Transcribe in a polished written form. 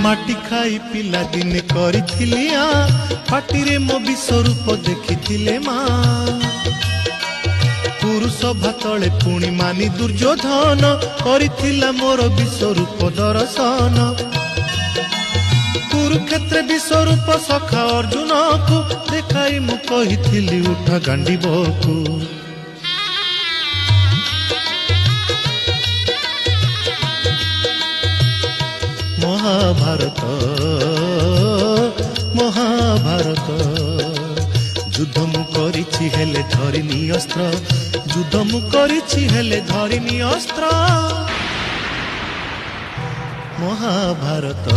माटी खाई पिला दिने करिथिली पाटिरे मो विश्वरूप देखिथिले माँ पुरुष भातले पुणी मानी दुर्योधन करिथिला मोर विश्वरूप दर्शन कुरुक्षेत्र विश्वरूप सखा अर्जुन को देखाई मु कहिथिली उठ गांडीबकु महाभारत महाभारत युद्ध मु करिछि हेले धरिनी अस्त्र युद्ध मु करिछि हेले धरिनी अस्त्र महाभारत